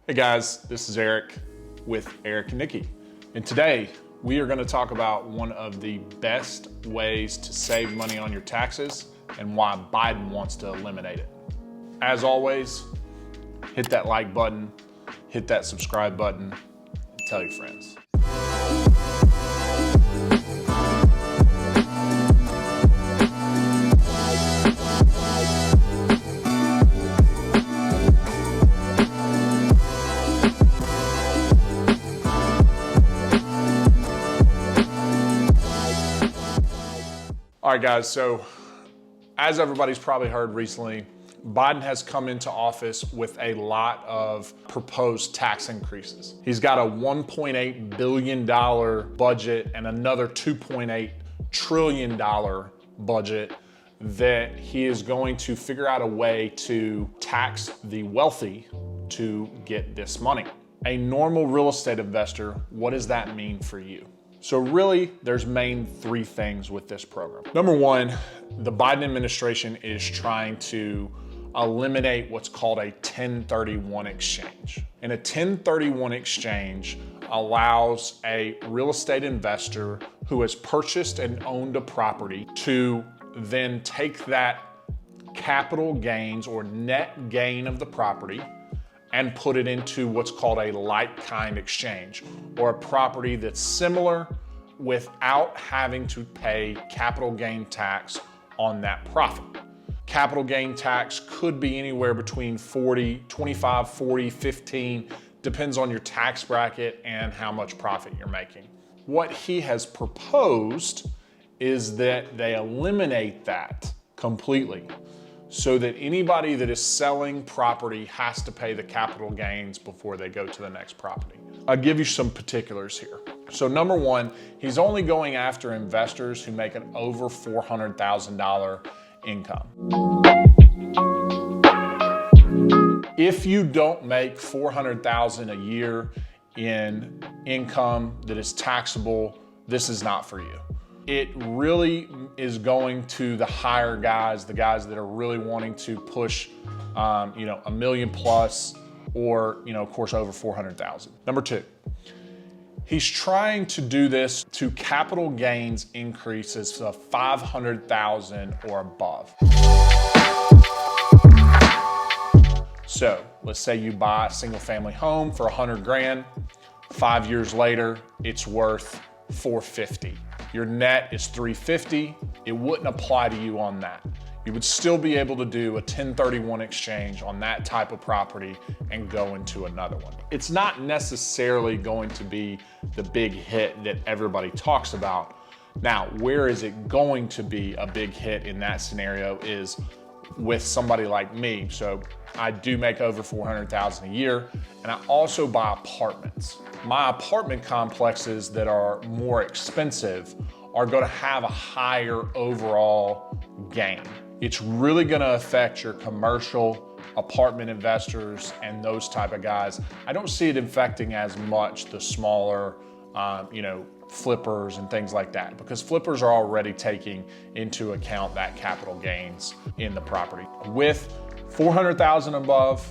Hey guys, this is Eric with Eric and Nikki. And today we are going to talk about one of the best ways to save money on your taxes and why Biden wants to eliminate it. As always, hit that like button, hit that subscribe button, and tell your friends. All right, guys, so as everybody's probably heard recently, Biden has come into office with a lot of proposed tax increases. He's got a $1.8 billion budget and another $2.8 trillion budget that he is going to figure out a way to tax the wealthy to get this money. A normal real estate investor, what does that mean for you? So really, there's main three things with this program. Number one, the Biden administration is trying to eliminate what's called a 1031 exchange. And a 1031 exchange allows a real estate investor who has purchased and owned a property to then take that capital gains or net gain of the property and put it into what's called a like-kind exchange, or a property that's similar without having to pay capital gain tax on that profit. Capital gain tax could be anywhere between 25, 40, 15, depends on your tax bracket and how much profit you're making. What he has proposed is that they eliminate that completely, so that anybody that is selling property has to pay the capital gains before they go to the next property. I'll give you some particulars here. So number one, he's only going after investors who make an over $400,000 income. If you don't make $400,000 a year in income that is taxable, this is not for you. It really is going to the higher guys, the guys that are really wanting to push, $1 million plus, or, of course, over 400,000. Number two, he's trying to do this to capital gains increases of 500,000 or above. So let's say you buy a single family home for 100 grand. 5 years later, it's worth 450. Your net is 350. It wouldn't apply to you on that. You would still be able to do a 1031 exchange on that type of property and go into another one. It's not necessarily going to be the big hit that everybody talks about. Now, where is it going to be a big hit in that scenario is with somebody like me. So I do make over 400,000 a year, and I also buy apartments. My apartment complexes that are more expensive are gonna have a higher overall gain. It's really gonna affect your commercial apartment investors and those type of guys. I don't see it affecting as much the smaller, flippers and things like that, because flippers are already taking into account that capital gains in the property. With 400,000 above,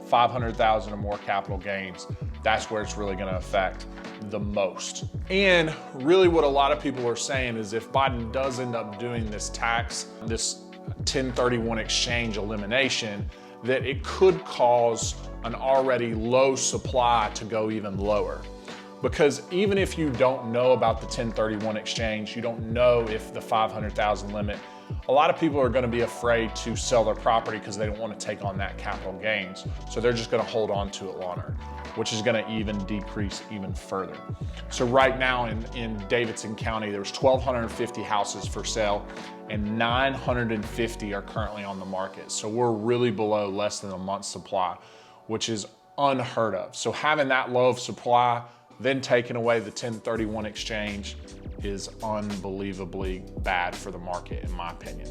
500,000 or more capital gains, that's where it's really gonna affect the most. And really what a lot of people are saying is if Biden does end up doing this 1031 exchange elimination, that it could cause an already low supply to go even lower. Because even if you don't know about the 1031 exchange, you don't know if the 500,000 limit, a lot of people are going to be afraid to sell their property because they don't want to take on that capital gains. So they're just going to hold on to it longer, which is going to even decrease even further. So right now in Davidson County, there's 1,250 houses for sale and 950 are currently on the market. So we're really below less than a month's supply, which is unheard of. So having that low of supply, then taking away the 1031 exchange is unbelievably bad for the market, in my opinion.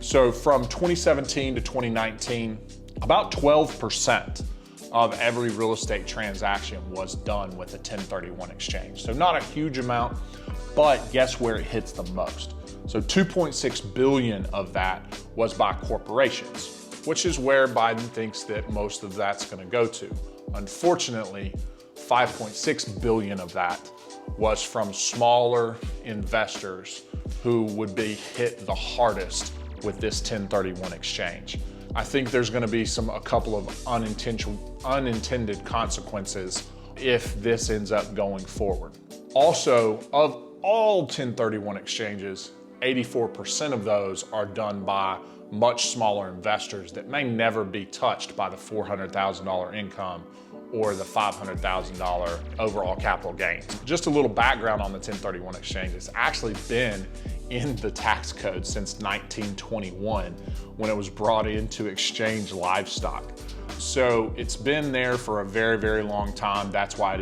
So from 2017 to 2019, about 12% of every real estate transaction was done with a 1031 exchange. So not a huge amount, but guess where it hits the most? So 2.6 billion of that was by corporations, which is where Biden thinks that most of that's going to go to. Unfortunately, 5.6 billion of that was from smaller investors who would be hit the hardest with this 1031 exchange. I think there's going to be a couple of unintended consequences if this ends up going forward. Also, of all 1031 exchanges, 84% of those are done by much smaller investors that may never be touched by the $400,000 income or the $500,000 overall capital gains. Just a little background on the 1031 exchange. It's actually been in the tax code since 1921 when it was brought in to exchange livestock. So it's been there for a very, very long time. That's why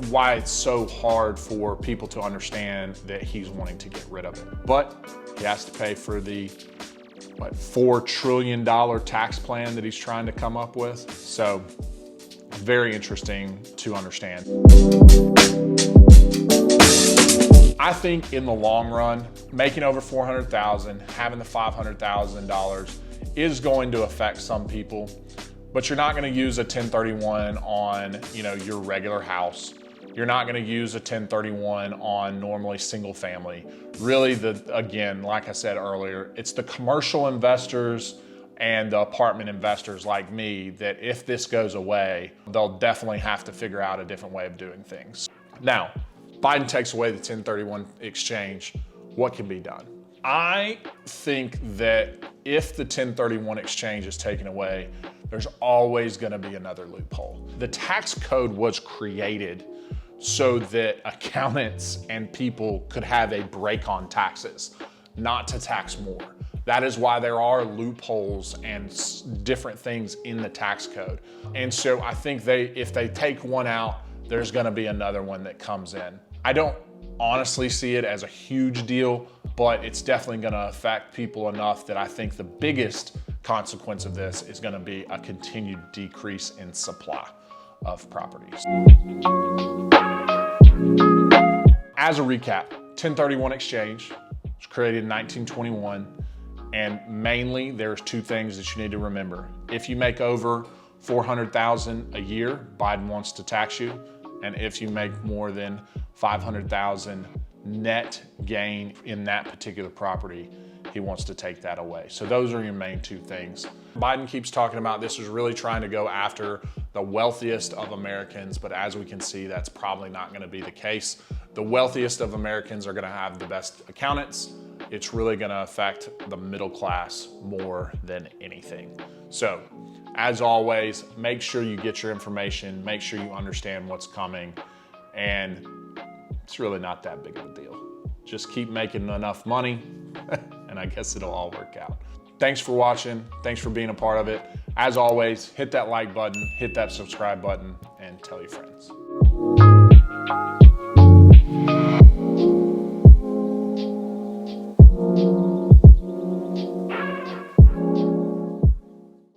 why it's so hard for people to understand that he's wanting to get rid of it. But he has to pay for the $4 trillion tax plan that he's trying to come up with. So very interesting to understand. I think in the long run, making over $400,000, having the $500,000 is going to affect some people, but you're not going to use a 1031 on, your regular house. You're not going to use a 1031 on normally single family. Really, again, like I said earlier, it's the commercial investors and the apartment investors like me that if this goes away, they'll definitely have to figure out a different way of doing things. Now, Biden takes away the 1031 exchange. What can be done? I think that if the 1031 exchange is taken away, there's always going to be another loophole. The tax code was created so that accountants and people could have a break on taxes, not to tax more. That is why there are loopholes and different things in the tax code. And so I think if they take one out, there's going to be another one that comes in. I don't honestly see it as a huge deal, but it's definitely going to affect people enough that I think the biggest consequence of this is going to be a continued decrease in supply of properties. As a recap, 1031 exchange was created in 1921, and mainly there's two things that you need to remember. If you make over $400,000 a year, Biden wants to tax you, and if you make more than $500,000 net gain in that particular property, he wants to take that away. So those are your main two things. Biden keeps talking about this is really trying to go after the wealthiest of Americans, but as we can see, that's probably not going to be the case. The wealthiest of Americans are going to have the best accountants. It's really going to affect the middle class more than anything. So, as always, make sure you get your information, make sure you understand what's coming, and it's really not that big of a deal. Just keep making enough money, and I guess it'll all work out. Thanks for watching. Thanks for being a part of it. As always, hit that like button, hit that subscribe button, and tell your friends.